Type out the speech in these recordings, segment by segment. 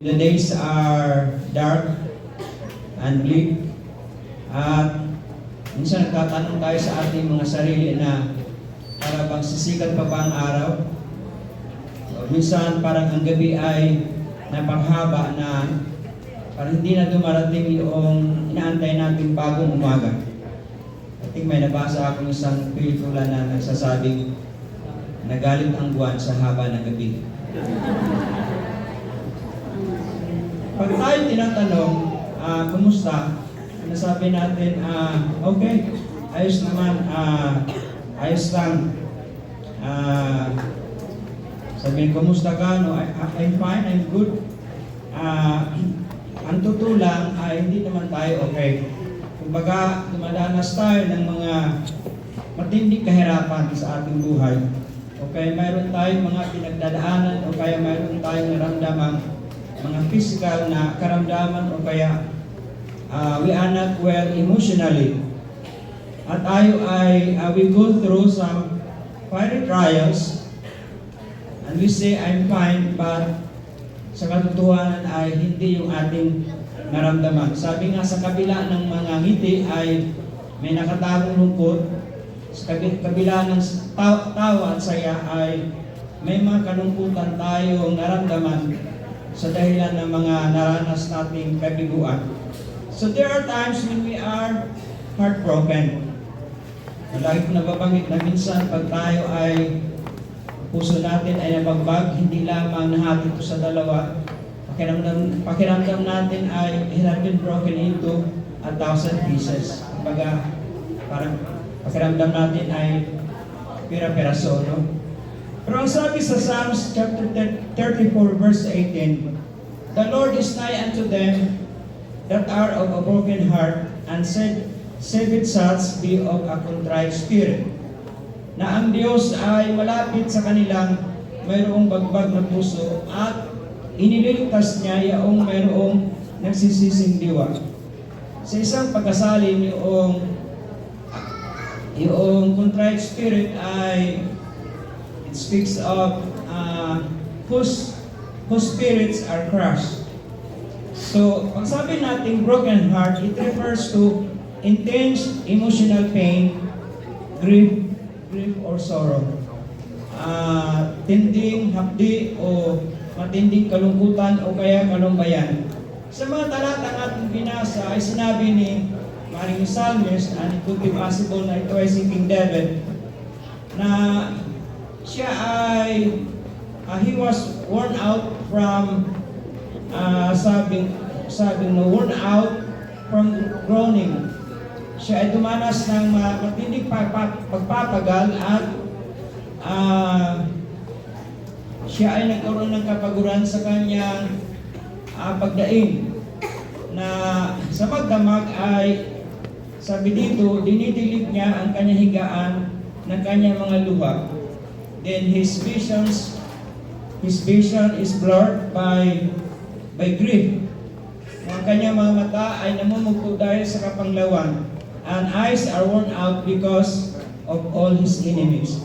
The days are dark and bleak. At minsan nagtatanong tayo sa ating mga sarili na para bang sisikat pa ba ang araw? So, minsan parang ang gabi ay napaghaba na parang hindi na dumarating yung inaantay natin bagong umaga. I think may nabasa akong isang pelikula na nagsasabing nagalit ang buwan sa haba ng gabi. Pag tayo tinatanong, kumusta? Nasabi natin, okay, ayos naman, ayos lang. Sabihin, kumusta ka? No, I'm fine, I'm good. Ang totoo lang, hindi naman tayo okay. Kumbaga, dumadanas tayo ng mga matinding kahirapan sa ating buhay. Okay, mayroon tayong mga pinagdadaanan o kaya mayroon tayong naramdamang mga physical na karamdaman o kaya we are not well emotionally. At tayo ay we go through some fiery trials and we say I'm fine, but sa katotohanan ay hindi yung ating naramdaman. Sabi nga sa kabila ng mga ngiti ay may nakatagong lungkot. Sa kabila ng tawa at saya ay may mga kalungkutan tayong naramdaman sa dahilan ng mga naranas nating kabiguan. So there are times when we are heartbroken. Lagi ko nababanggit na minsan pag tayo ay puso natin ay nabagbag, hindi lamang nahati ito sa dalawa. Pakiramdam natin ay it has been broken into 1,000 pieces. Kumbaga, parang pakiramdam natin ay pira-piraso, no? Pero ang sabi sa Psalms chapter 34 verse 18, the Lord is nigh unto them that are of a broken heart, and saveth such be of a contrite spirit. Na ang Diyos ay malapit sa kanilang mayroong bagbag na puso at iniligtas niya yaong mayroong nagsisising diwa. Sa isang pagkasalin yung contrite spirit ay it speaks of whose spirits are crushed. So, pag sabi natin broken heart, it refers to intense emotional pain, grief or sorrow. Tinding hapdi o matinding kalungkutan o kaya kalumbayan. Sa mga talatang ating binasa ay sinabi ni maring Psalmist, and it could be possible na ito ay si King David, na siya ay he was worn out from worn out from groaning. Siya ay dumanas ng matinding pagpapagal at siya ay nagkaroon ng kapaguran sa kanyang pagdaing na sa pagdamag ay sabi dito, dinidilig niya ang kanyang higaan ng kanyang mga luha. Then his vision is blurred by grief. Ang kanyang mga mata ay namumugto dahil sa kapanglawan, and eyes are worn out because of all his enemies.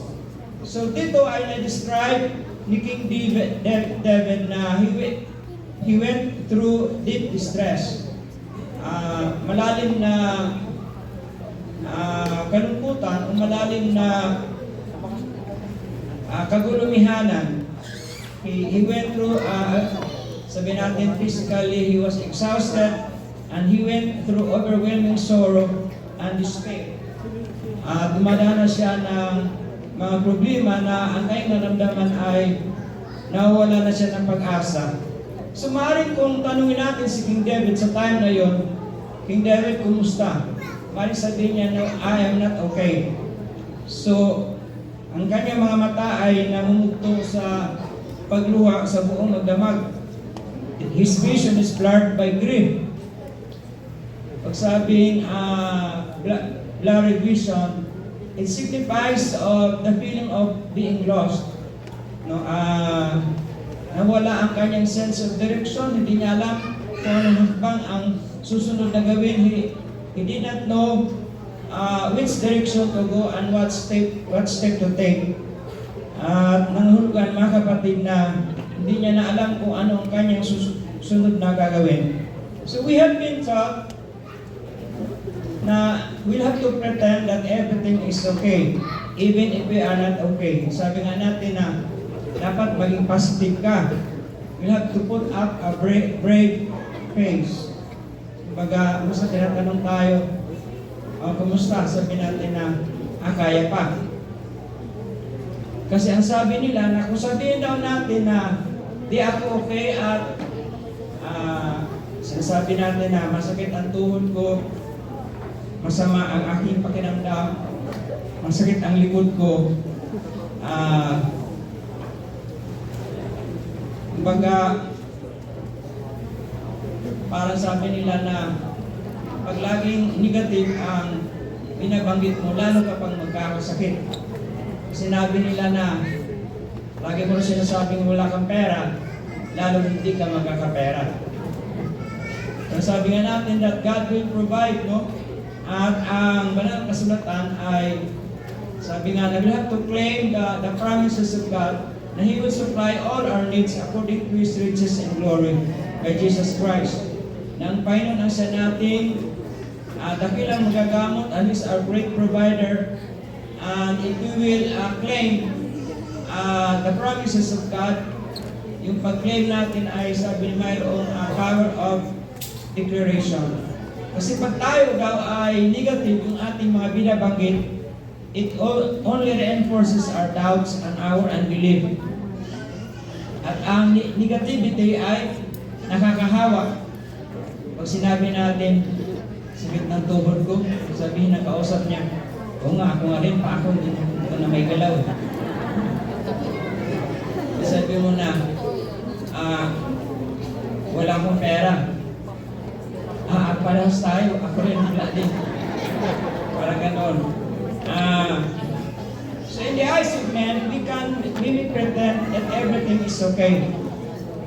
So dito ay na-describe ni King David na he went through deep distress. Malalim na kalungkutan o malalim na kagulumihanan. He went through, sabi natin physically, he was exhausted, and he went through overwhelming sorrow and despair. Dumadanas siya ng mga problema na ang kanyang naramdaman ay nawawala na siya ng pag-asa. So maaaring kung tanungin natin si King David sa time na yon, King David, kumusta? Maaaring sabihin niya, no, I am not okay. So, ang kanyang mga mata ay namumugto sa pagluha sa buong magdamag. His vision is blurred by grief. Pag sabing blurry vision, it signifies of the feeling of being lost. No, nawala ang kanyang sense of direction, hindi niya alam kung anong hakbang ang susunod na gawin. He did not know which direction to go and what step to take. At nanghulugan mga kapatid na hindi niya na alam kung ano ang kanyang sunod na gagawin. So we have been taught na we'll have to pretend that everything is okay, even if we are not okay. Sabi nga natin na dapat maging positive ka. We'll have to put up a brave face. Kumbaga, basta tinatanong tayo, kumusta? Sabi natin na, kaya pa. Kasi ang sabi nila na kung sabihin daw natin na di ako okay at sinasabi natin na masakit ang tuhod ko, masama ang aking pakiramdam, masakit ang likod ko, kumbaga, parang sabi nila na pag laging negative ang binabanggit mo, lalo kapag magkakasakit. Sinabi nila na lagi mo sinasabing wala kang pera, lalo hindi ka magkakapera. Ang sabi nga natin that God will provide, no? At ang banal na kasulatan ay sabi nga na we have to claim the promises of God na He will supply all our needs according to His riches and glory by Jesus Christ. Na ang Panginoon ang sa nating dakilang magagamot and He's our great provider. And if we will claim the promises of God, yung pag-claim natin ay sabi mayroong power of declaration. Kasi pag tayo daw ay negative yung ating mga binabanggit, it only reinforces our doubts and our unbelief. At ang negativity ay nakakahawa. Pag sinabi natin, sakit ng tuhod ko, sabihin ng kausap niya, oo nga, ako nga rin pa ako, hindi ko na may galaw. Sabi mo na, wala akong pera. Parehas tayo, ako rin wala din. Parang ganon. So in the eyes of men, we can really pretend that everything is okay.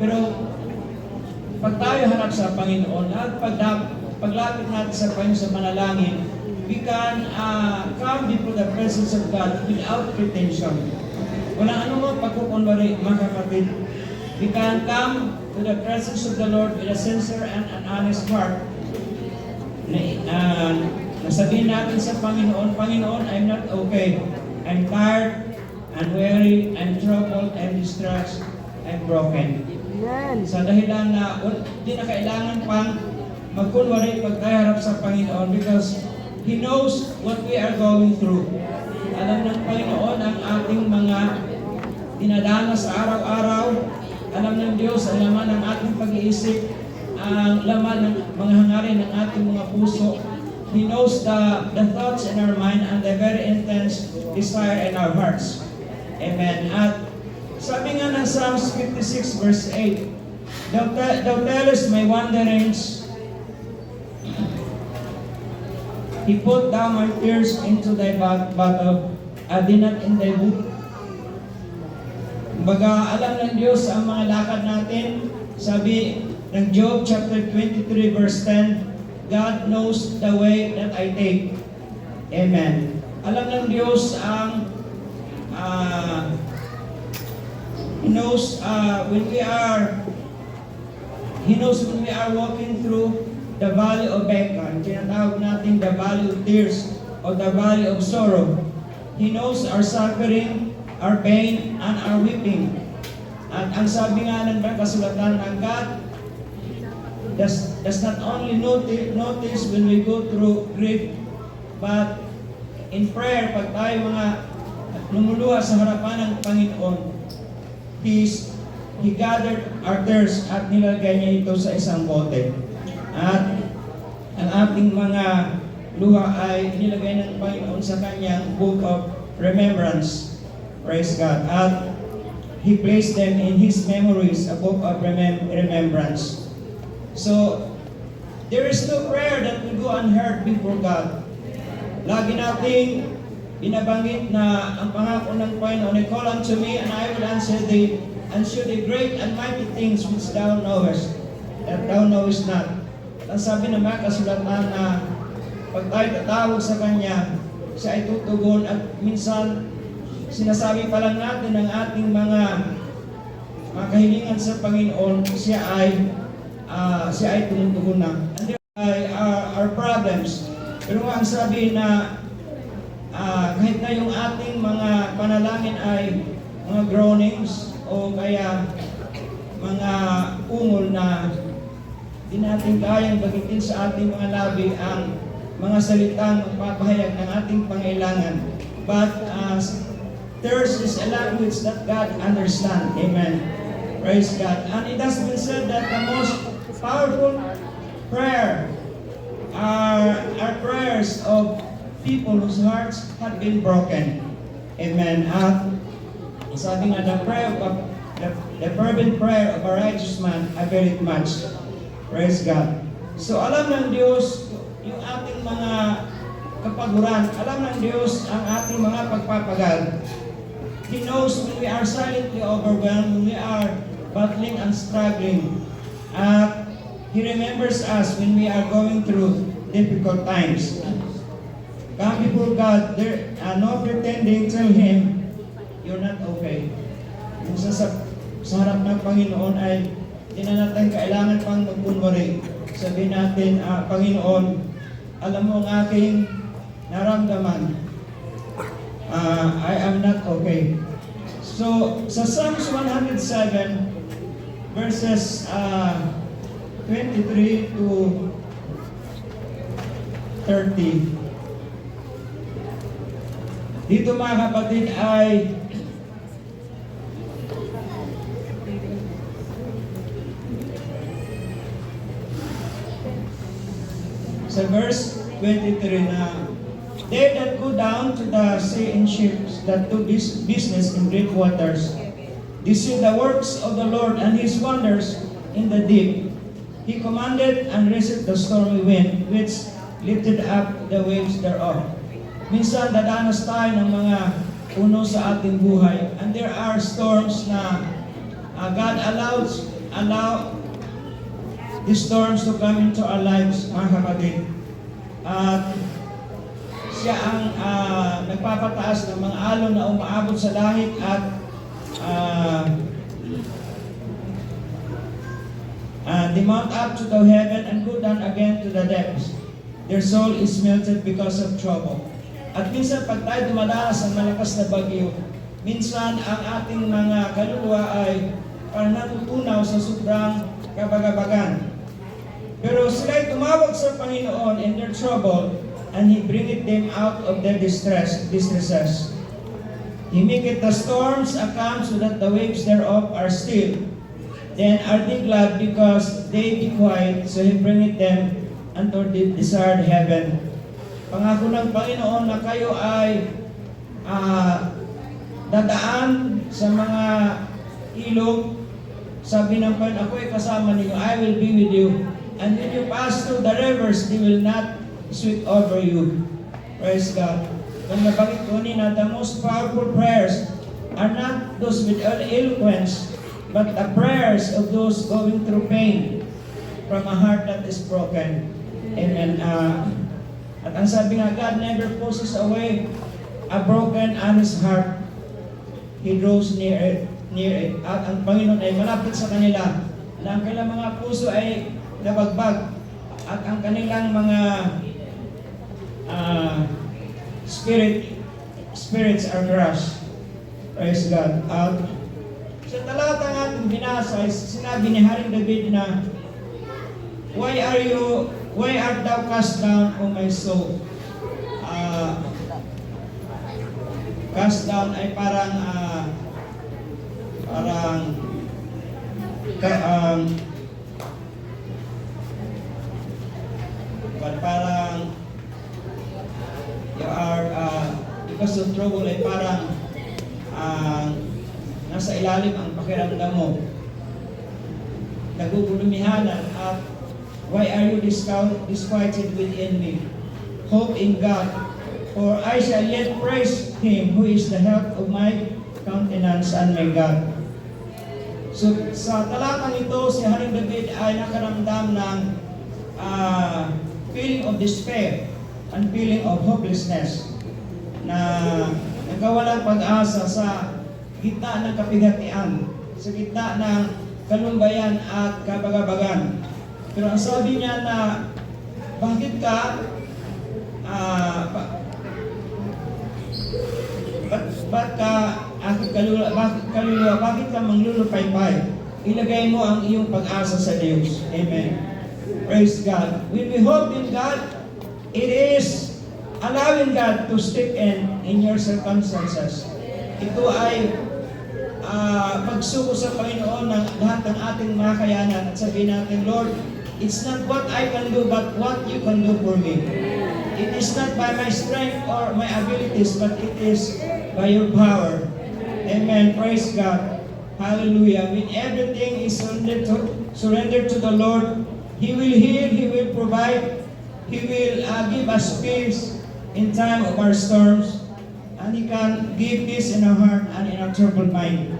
Pero pag tayo harap sa Panginoon at paglapit natin sa Panginoon sa manalangin, we can come before the presence of God without pretension. Walang anumang pagkukunwari, mga kapatid. We can come to the presence of the Lord with a sincere and an honest heart. Nasabihin natin sa Panginoon, Panginoon, I'm not okay. I'm tired, I'm weary, I'm troubled, I'm distressed, I'm broken. Sa dahilan na hindi na kailangan pang magkunwari pag tayo harap sa Panginoon because He knows what we are going through. Alam ng Panginoon ang ating mga dinadanas sa araw-araw. Alam ng Diyos ang laman ng ating pag-iisip, ang laman ng mga hangarin ng ating mga puso. He knows the thoughts in our mind and the very intense desire in our hearts. Amen. At sabi nga ng Psalms 56 verse 8, Thou tellest my wanderings, He put down my tears into thy bottle, did not in thy book. Kumbaga, alam ng Diyos ang mga lakad natin. Sabi ng Job chapter 23 verse 10, God knows the way that I take. Amen. Alam ng Diyos ang He knows when we are walking through the valley of Baca. Tinatawag natin the valley of tears or the valley of sorrow. He knows our suffering, our pain, and our weeping. At ang sabi nga ng kasulatan ng God does not only notice when we go through grief, but in prayer, pag tayo mga lumuluha sa harapan ng Panginoon, He gathered our tears at nilagay niya ito sa isang bote. At ang ating mga luha ay nilagay ng Panginoon sa kanyang book of remembrance. Praise God. At He placed them in His memories, a book of remembrance. So, there is no prayer that will go unheard before God. Lagi nating binabanggit na ang pangako ng Panginoon, call unto me and I will answer thee, and show thee great and mighty things which thou knowest, that thou knowest not. At ang sabi ng mga kasulatan na pag tayo tatawag sa Kanya, siya ay tutugon at minsan sinasabi pa lang natin ang ating mga kahilingan sa Panginoon, siya ay siya ay tumutugon na. And there are problems. Pero nga ang sabi na kahit na yung ating mga panalangin ay mga groanings o kaya mga ungol na di natin kayang bagitin sa ating mga labi ang mga salitang magpapahayag ng ating pangailangan. But theirs is a language that God understands. Amen. Praise God. And it has been said that the most powerful prayer are prayers of people whose hearts have been broken. Amen. At sabi nga, the fervent prayer of a righteous man availeth much. Praise God. So alam ng Diyos yung ating mga kapaguran. Alam ng Diyos ang ating mga pagpapagal. He knows when we are silently overwhelmed, when we are battling and struggling. He remembers us when we are going through difficult times. Come before God, there are no pretending. Tell Him, you're not okay. Kung sa harap ng Panginoon ay hindi na natin kailangan pang magpunwari. Sabihin natin, Panginoon, alam mo ang aking naramdaman. I am not okay. So, sa Psalms 107, verses 23 to 30. Dito mga kapatid ay sa verse 23 na they that go down to the sea in ships that do business in great waters, they see the works of the Lord and His wonders in the deep. He commanded and raised the stormy wind, which lifted up the waves thereof. Minsan dadanas tayo ng mga puno sa ating buhay, and there are storms na God allow these storms to come into our lives, mga kapatid. At siya ang nagpapataas ng mga alon na umaabot sa langit at they mount up to the heaven and go down again to the depths. Their soul is melted because of trouble. At minsan pag tayo dumadanas ng malakas na bagyo, minsan ang ating mga kaluluwa ay parang natutunaw sa sobrang kabagabagan. Pero sila'y tumawag sa Panginoon in their trouble, and He bringeth them out of their distresses. He maketh the storms a calm so that the waves thereof are still. Then are they glad because they be quiet, so He bringeth them unto the desired heaven. Pangako ng Panginoon na kayo ay dadaan sa mga ilog. Sabi ng Panginoon, ako ay kasama ninyo, I will be with you. And when you pass through the rivers, they will not sweep over you. Praise God. Kung nabanggit ko nina, the most powerful prayers are not those with eloquence, but the prayers of those going through pain from a heart that is broken. Amen. At ang sabi nga, God never pushes away a broken, honest heart. He draws near it. At ang Panginoon ay malapit sa kanila na ang kanilang mga puso ay nabagbag at ang kanilang mga spirits are crushed. Praise God. Sa talatang ating binasa, sinabi ni Haring David na, Why art thou cast down, O my soul? Cast down ay parang you are because of trouble ay parang nasa ilalim ang pakiramdam mo, nagugulumihanan. At why are you disquieted within me? Hope in God, for I shall yet praise Him who is the health of my countenance and my God. So sa talatang ito, si Haring David ay nakaramdam ng feeling of despair and feeling of hopelessness, na nagkawalang pag-asa sa gitna ng kapigatian, sa gitna ng kalumbayan at kabagabagan. Pero ang sabi niya na, bakit ka, ba't ka, bakit ka manglulupay-pay? Ilagay mo ang iyong pag-asa sa Diyos. Amen. Praise God. When we hope in God, it is allowing God to step in your circumstances. Ito ay pagsuko sa Panginoon ng lahat ng ating mga kayanan at sabihin natin, Lord, it's not what I can do, but what you can do for me. It is not by my strength or my abilities, but it is by your power. Amen. Praise God. Hallelujah. When everything is surrendered to the Lord, He will heal, He will provide, He will give us peace in time of our storms, and He can give peace in our heart and in our troubled mind.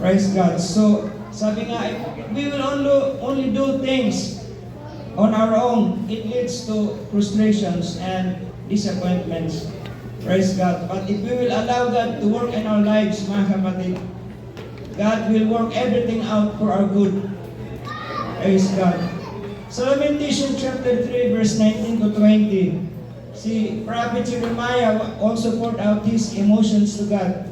Praise God. So, sabi nga, if we will only do things on our own, it leads to frustrations and disappointments. Praise God. But if we will allow God to work in our lives, mga kapatid, God will work everything out for our good. Praise God. So Lamentation chapter 3 verse 19 to 20. Si Prophet Jeremiah also poured out his emotions to God.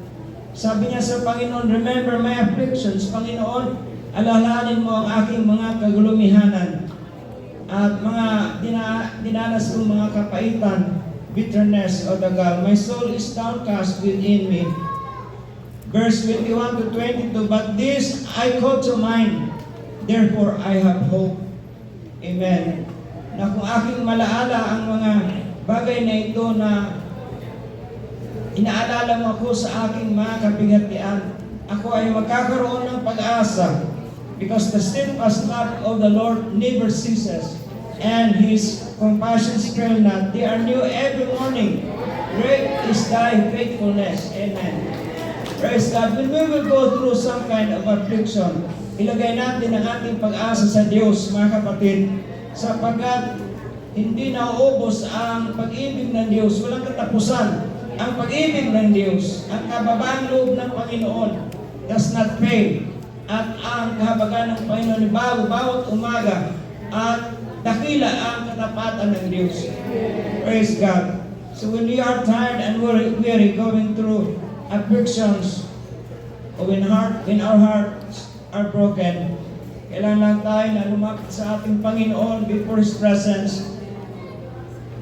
Sabi niya sa Panginoon, remember my afflictions. Panginoon, alalahanin mo ang aking mga kagulumihanan at mga dinanas kong mga kapaitan, bitterness o dagal. My soul is downcast within me. Verse 21 to 22, but this I call to mind, therefore I have hope. Amen. Na kung aking malaala ang mga bagay na ito na inaalala mo ako sa aking mga kabigatian, ako ay magkakaroon ng pag-asa because the steadfast love of the Lord never ceases and His compassions fail not. They are new every morning. Great is thy faithfulness. Amen. Praise God. When we will go through some kind of affliction, ilagay natin ang ating pag-asa sa Diyos, mga kapatid, sapagkat hindi nauubos ang pag-ibig ng Diyos. Walang katapusan ang pag-ibig ng Diyos. Ang kababaang loob ng Panginoon does not fail. At ang kahabagan ng Panginoon ni bawat umaga at dakila ang katapatan ng Diyos. Praise God. So when we are tired and weary going through afflictions, or when our hearts are broken, kailangan lang tayo na lumapit sa ating Panginoon before His presence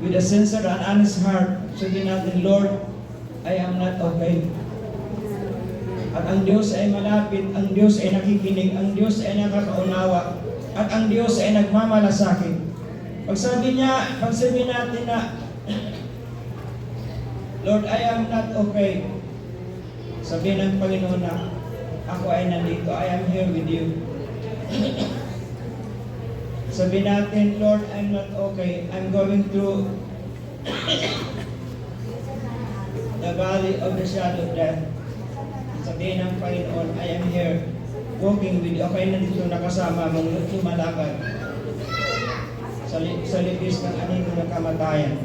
with a sincere and honest heart. Sabihin natin, Lord, I am not okay. At ang Diyos ay malapit, ang Diyos ay nakikinig, ang Diyos ay nakakaunawa, at ang Diyos ay nagmamalasakit. Pag sabihin natin na, Lord, I am not okay. Sabihin ng Panginoon na, ako ay nandito, I am here with you. Sabihin natin, Lord, I'm not okay. I'm going through the valley of the shadow of death. Sabihin ng Panginoon, I am here, walking with you. Okay na dito nakasama mong lumalakad sa libis ng anino ng kamatayan.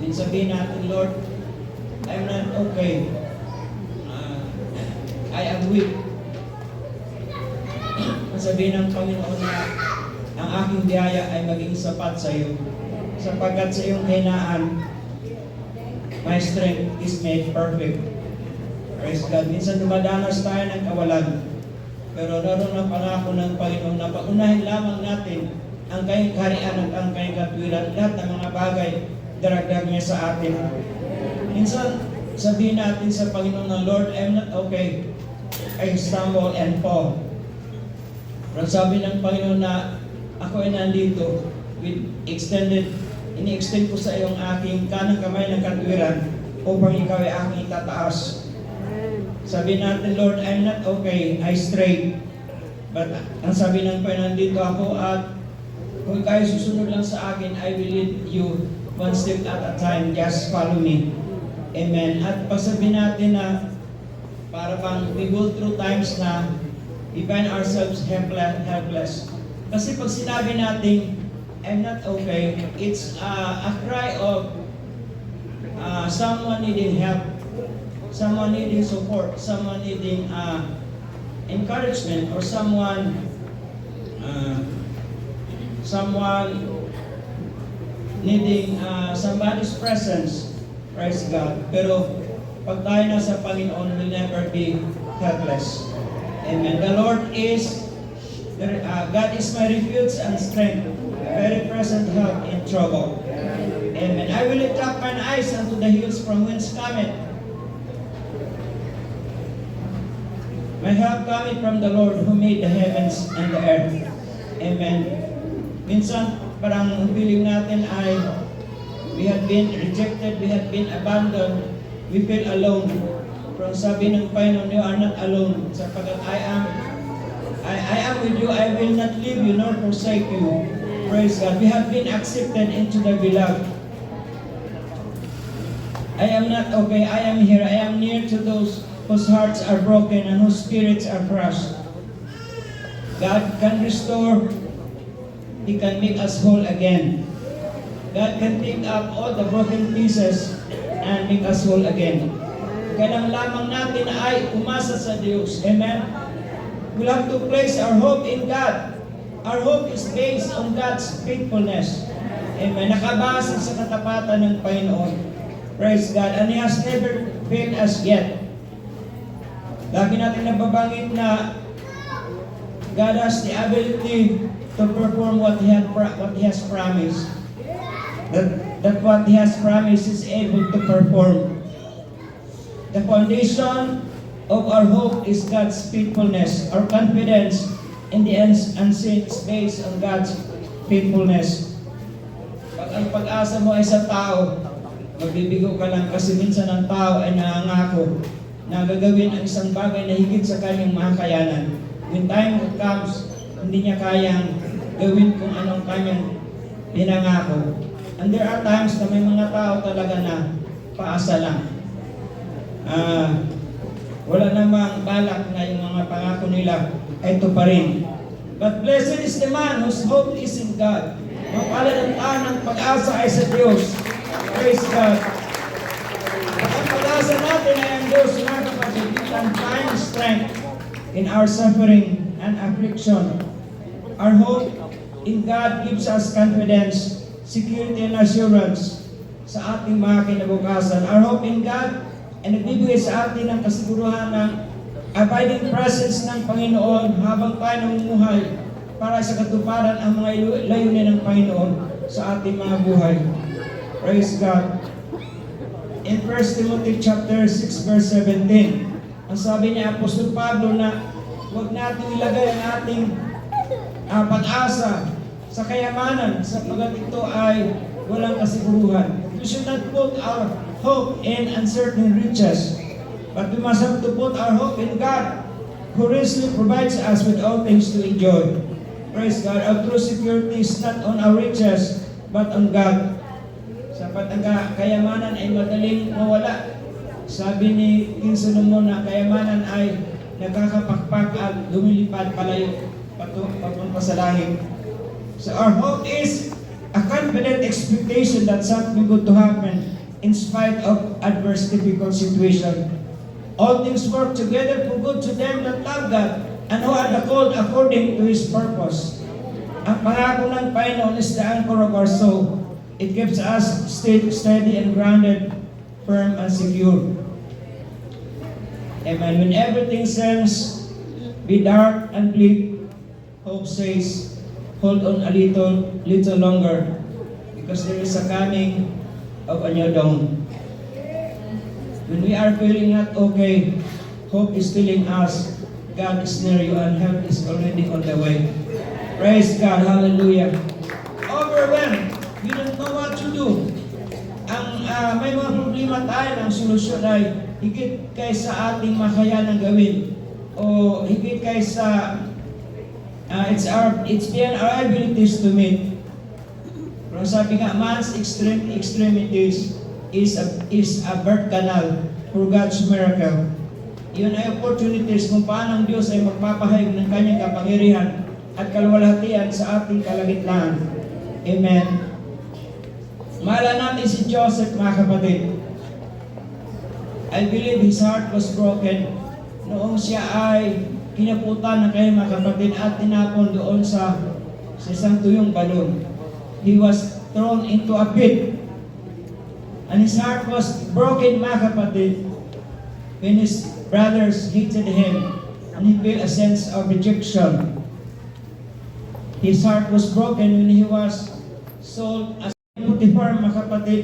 Then sabihin natin, Lord, I'm not okay. I am weak. Sabihin ng Panginoon na ang aking biyaya ay maging sapat sa iyo. Sapagkat sa iyong kahinaan, my strength is made perfect. Praise God. Minsan dumadanas tayo ng kawalan. Pero naroon ang pangako ng Panginoon na paunahin lamang natin ang kanyang kaharian at ang kanyang katwiran. Lahat ng mga bagay, daragdag niya sa atin. Minsan, sabihin natin sa Panginoon na, Lord, I'm not okay. I stumble and fall. Pero sabi ng Panginoon na ako ay nandito with ini-extend ko sa iyong aking kanang kamay ng katwiran upang ikaw ay aking itataas. Sabi natin, Lord, I'm not okay, I strayed. But ang sabi ng Panginoon, nandito ako at kung ikaw ay susunod lang sa akin, I will lead you one step at a time, just follow me. Amen. At pagsabi natin na para bang we go through times na we find ourselves helpless. Kasi pag sinabi natin, I'm not okay, it's a cry of someone needing help, someone needing support, someone needing encouragement or someone needing somebody's presence, praise God. Pero pag tayo nasa Panginoon, will never be helpless. Amen. The Lord is, God is my refuge and strength, a very present help in trouble. Amen. I will lift up mine eyes unto the hills from whence cometh my help coming from the Lord who made the heavens and the earth. Amen. Minsan, parang feeling natin ay we have been rejected, we have been abandoned, we feel alone. Pero sabi ng Panginoon, you are not alone. Sapagkat I am with you, I will not leave you nor forsake you. Praise God. We have been accepted into the beloved. I am not okay, I am here, I am near to those whose hearts are broken and whose spirits are crushed. God can restore, He can make us whole again. God can pick up all the broken pieces and make us whole again. Kailangan lamang natin ay umasa sa Diyos. Amen? We'll have to place our hope in God. Our hope is based on God's faithfulness. Amen? Nakabase sa katapatan ng Panginoon. Praise God. And He has never failed us yet. Lagi natin nababanggit na God has the ability to perform what He has promised. That what He has promised is able to perform. The foundation of our hope is God's faithfulness. Our confidence in the unseen is based on God's faithfulness. Pag ang pag-asa mo ay sa tao, magbibigo ka lang kasi minsan ang tao ay nangangako na gagawin ang isang bagay na higit sa kanyang makayanan. When time comes, hindi niya kayang gawin kung anong kanyang pinangako. And there are times na may mga tao talaga na paasa lang. Wala namang balak na yung mga pangako nila ay tuparin. But blessed is the man whose hope is in God. Mapalad ang tanang pag-asa ay sa Diyos. Praise God. Ang pag-asa natin ay ang Diyos, mga kapatid. We can find strength in our suffering and affliction. Our hope in God gives us confidence, security, and assurance sa ating mga kinabukasan. Our hope in God ay nagbibigay sa atin ng kasiguruhan ng abiding presence ng Panginoon habang tayo namumuhay para sa katuparan ang mga layunin ng Panginoon sa ating mga buhay. Praise God. In 1 Timothy chapter 6 verse 17, ang sabi ni Apostol Pablo na huwag natin ilagay ang ating pag-asa sa kayamanan sapagkat ito ay walang kasiguruhan. We should not put our hope in uncertain riches, but we must have to put our hope in God, who richly provides us with all things to enjoy. Praise God. Our true security is not on our riches, but on God. Sapat ang kayamanan ay madaling mawala. Sabi ni King Solomon na kayamanan ay nagkakapakpak at lumilipad palayo papunta sa langit. So our hope is a confident expectation that something good to happen in spite of adverse, difficult situation. All things work together for good to them that love God and who are called according to His purpose. Ang pangako ng Panginoon is the anchor of our soul. It keeps us steady and grounded, firm and secure. Amen. When everything seems be dark and bleak, hope says, hold on a little longer, because there is a coming of a new dawn. When we are feeling not okay, hope is telling us God is near you and help is already on the way. Praise God, hallelujah. Overwhelmed, we don't know what to do. May mga problema tayo, ang solusyon ay higit kaysa ating makayanang gawin o higit kaysa it's beyond our abilities to meet. Pero sabi nga, man's extremities is a birth canal for God's miracle. Yun ay opportunities kung paano ang Diyos ay magpapahayag ng kanyang kapangyarihan at kaluwalhatian sa ating kalagitnaan. Amen. Mahala natin si Joseph, mga kapatid. I believe his heart was broken noong siya ay kinaputan na kayo mga kapatid at tinapon doon sa isang tuyong balon. He was thrown into a pit. And his heart was broken mga kapatid when his brothers hated him and he felt a sense of rejection. His heart was broken when he was sold as Potiphar mga kapatid.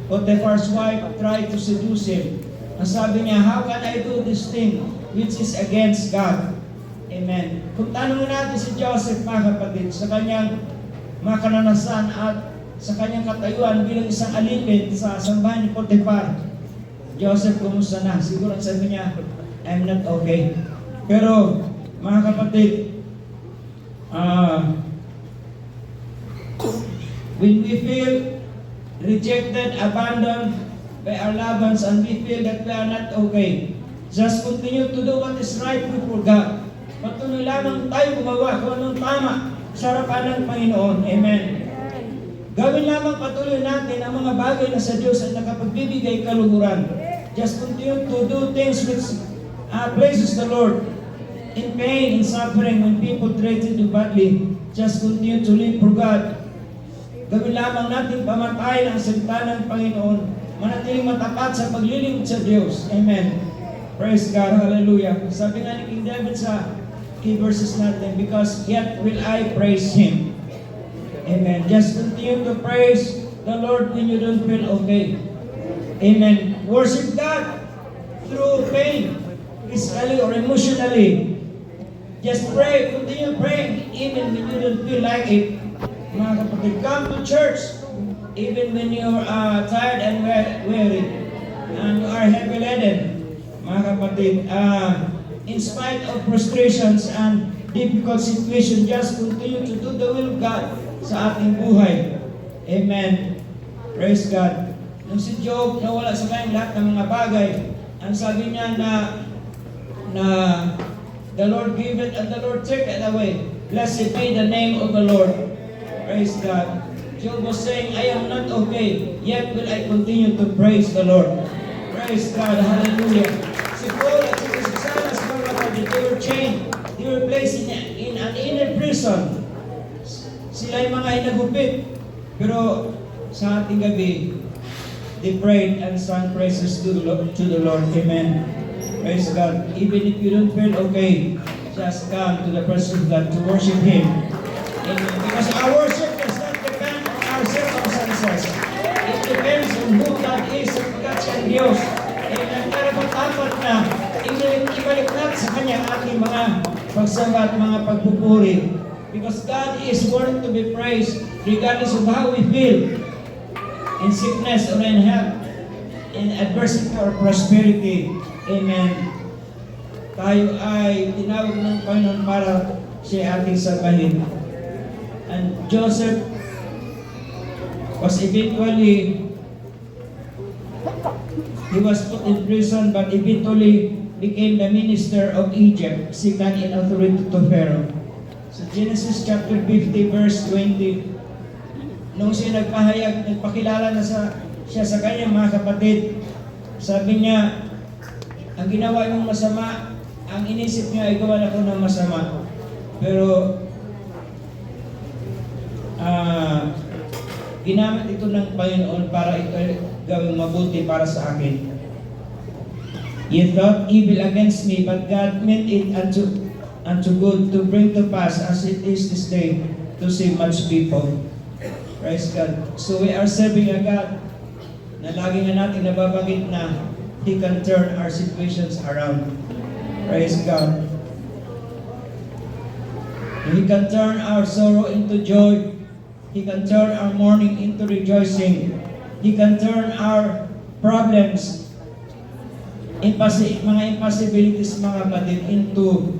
Potiphar's wife tried to seduce him. Ang sabi niya, how can I do this thing which is against God? Amen. Kung tanongin natin si Joseph mga kapatid sa kanyang mga kananasan at sa kanyang katayuan bilang isang alipin sa sambahan ni Potiphar, Joseph, kumusta na? Siguro sabi niya, I'm not okay. Pero mga kapatid, when we feel rejected, abandoned by our loved ones, and we feel that we are not okay, just continue to do what is right before God. Patuloy lamang tayo gumawa kung anong tama sa harapan ng Panginoon. Amen. Gawin lamang patuloy natin ang mga bagay na sa Diyos ay nakapagbibigay kaluhuran. Just continue to do things which pleases the Lord. In pain, in suffering, when people treat you badly, just continue to live for God. Gawin lamang natin pamatayin ang salita ng Panginoon. Manatiling matapat sa paglilingkod sa Diyos. Amen. Praise God. Hallelujah. Sabi nga ni King David sa key verses natin, because yet will I praise Him. Amen. Just continue to praise the Lord when you don't feel okay. Amen. Worship God through pain, physically or emotionally. Just pray, continue praying even when you don't feel like it. Mga kapatid, come to church even when you're tired and weary and you are heavy-laden. Mga kapatid, in spite of frustrations and difficult situations, just continue to do the will of God sa ating buhay. Amen. Praise God. Nung si Job nawala sa kanyang lahat ng mga bagay, ang sabi niya na the Lord give it and the Lord take it away. Blessed be the name of the Lord. Praise God. Job was saying, I am not okay, yet will I continue to praise the Lord. Praise God. Hallelujah. Si Paul at si Silas, mga kapatid, they were chained. They were placed in an inner prison. Sila yung mga inagupit. Pero sa ating gabi, they prayed and sang praises to the Lord. Amen. Praise God. Even if you don't feel okay, just come to the presence of God to worship Him. Amen. Because our worship does not depend on our circumstances. It depends on who God is, God ang Diyos. Amen. Pero dapat na ibalik natin sa Kanya ating mga pagsamba at mga pagpupuri. Because God is worthy to be praised regardless of how we feel. In sickness or in health, in adversity or prosperity. Amen. Tayo ay tinawag ng Panginoon para siya ating sabahin. And Joseph was eventually, he was put in prison but eventually became the minister of Egypt, second in authority to Pharaoh. So Genesis chapter 50 verse 20, nung siya nagpakilala na siya sa kanyang mga kapatid, sabi niya, ang ginawa niyong masama, ang inisip niya ay gawa ako ng masama. Pero, ginamit ito ng Panginoon para ito gawing mabuti para sa akin. Ye thought evil against me, but God meant it unto good to bring to pass as it is this day to save much people. Praise God. So we are serving a God na lagi nga natin nababanggit na He can turn our situations around. Praise God. He can turn our sorrow into joy. He can turn our mourning into rejoicing. He can turn our problems, mga impossibilities, mga kapatid, into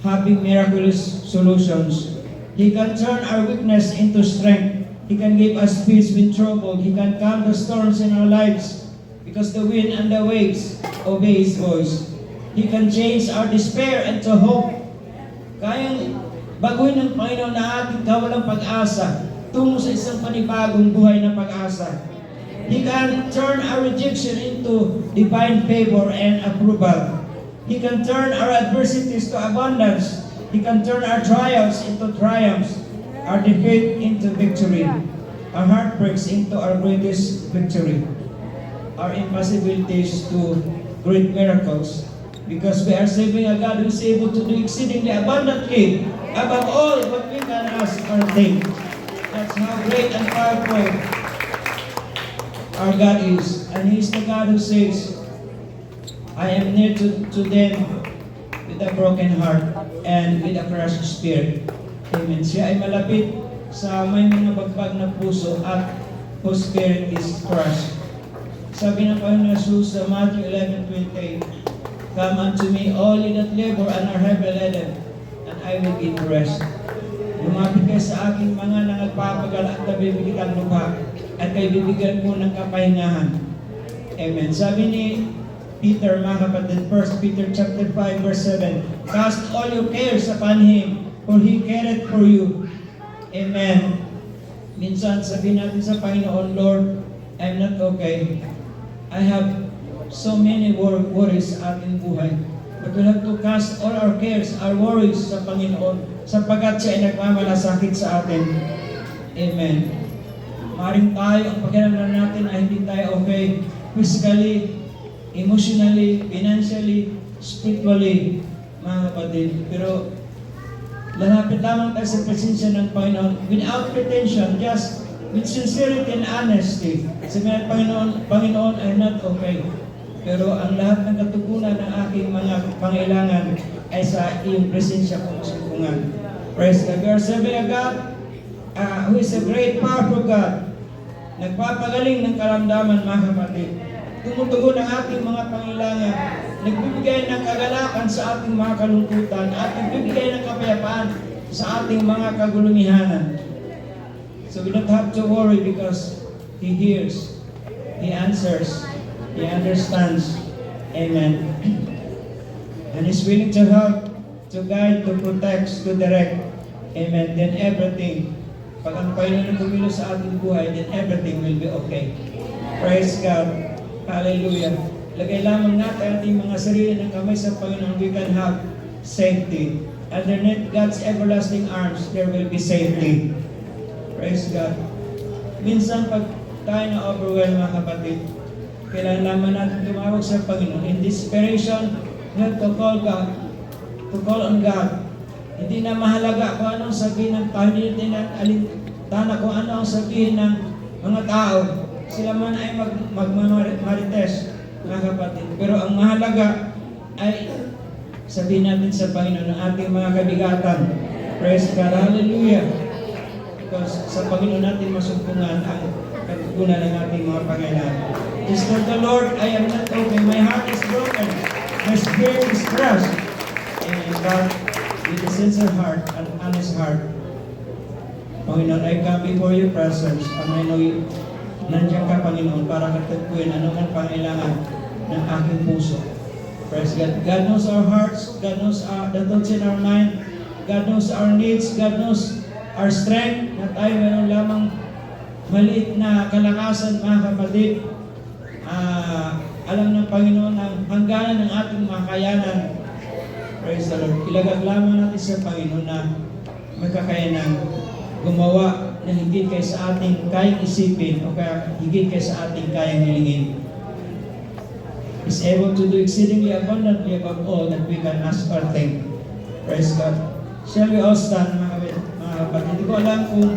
having miraculous solutions. He can turn our weakness into strength. He can give us peace when troubled. He can calm the storms in our lives because the wind and the waves obey His voice. He can change our despair into hope. Kayang baguhin ng Panginoon na ating kawalang pag-asa tungo sa isang panibagong buhay na pag-asa. He can turn our rejection into divine favor and approval. He can turn our adversities to abundance. He can turn our trials into triumphs, our defeat into victory, our heartbreaks into our greatest victory, our impossibilities to great miracles. Because we are serving a God who is able to do exceedingly abundantly above all what we can ask or think. That's how great and powerful our God is. And He is the God who says, I am near to them with a broken heart and with a crushed spirit. Amen. Siya ay malapit sa may mga bagbag na puso at whose spirit is crushed. Sabi ng Panginoon Jesus sa Matthew 11:28, Come unto me, all ye that labor and are heavy laden, and I will give you rest. Lumapit kayo sa aking mga nagpapagal at nabibigyan ng lupa, at kayo bibigyan ko ng kapahingahan. Amen. Sabi ni Peter, mga kapatid, 1 Peter chapter 5, verse 7, Cast all your cares upon Him, for He careth for you. Amen. Minsan sabihin natin sa Panginoon, Lord, I'm not okay. I have so many worries sa ating buhay. But we have to cast all our cares, our worries sa Panginoon, sapagkat siya ay nagmamalasakit sa atin. Amen. Maring tayo, ang pakiramdam natin ay hindi tayo okay physically, emotionally, financially, spiritually, mga kapatid. Pero lalapit lamang tayo sa presensya ng Panginoon without pretension, just with sincerity and honesty. Sabihin ng Panginoon, I'm not okay. Pero ang lahat ng katugunan ng aking mga pangailangan ay sa iyong presensya kung masukungan. Praise God. We are serving a God who is a great, powerful God. Nagpapagaling ng karamdaman, mga kapatid. Tumutugon ang ating mga pangailangan. Nagbibigay ng kagalakan sa ating mga kalungkutan at nagbibigay ng kapayapaan sa ating mga kagulumihanan. So we don't have to worry because He hears, He answers, He understands. Amen. And He's willing to help, to guide, to protect, to direct. Amen. Then everything, pag ang Panginoon ang tumilo sa ating buhay, then everything will be okay. Praise God. Hallelujah. Lagay lamang natin ating mga sarili ng kamay sa Panginoon, we can have safety. Underneath God's everlasting arms, there will be safety. Praise God. Minsan pag tayo na-overwhelm, mga kapatid, kailangan naman natin tumawag sa Panginoon. In desperation, we have to call God, to call on God. Hindi na mahalaga kung anong sabihin ng tao, hindi na alintana kung ano ang sabihin ng mga tao. Sila man ay magmamarites, mga kapatid. Pero ang mahalaga ay sabihin natin sa Panginoon ang ating mga kabigatan. Praise God. Hallelujah. Because sa Panginoon natin masumpungan ang katugunan ng ating mga pangailangan. Just tell the Lord, I am not okay. My heart is broken. My spirit is crushed. And God, with a sincere heart, an honest heart, Panginoon, I come before your presence, and I know you, nandiyan ka, Panginoon, para katagpuin anumang pangailangan ng aking puso. Praise God. God knows our hearts. God knows the thoughts in our mind. God knows our needs. God knows our strength, na tayo meron lamang maliit na kalakasan, mga kapatid. Alam ng Panginoon ang hangganan ng ating mga kayanan. Praise the Lord. Ilagag lamang natin sa Panginoon na may kakayanan gumawa na higit kay sa ating kayang isipin o kaya higit kay sa ating kayang hilingin. Is able to do exceedingly abundantly above all that we can ask or think. Praise God. Shall we all stand, mga kapatid? Hindi ko alam kung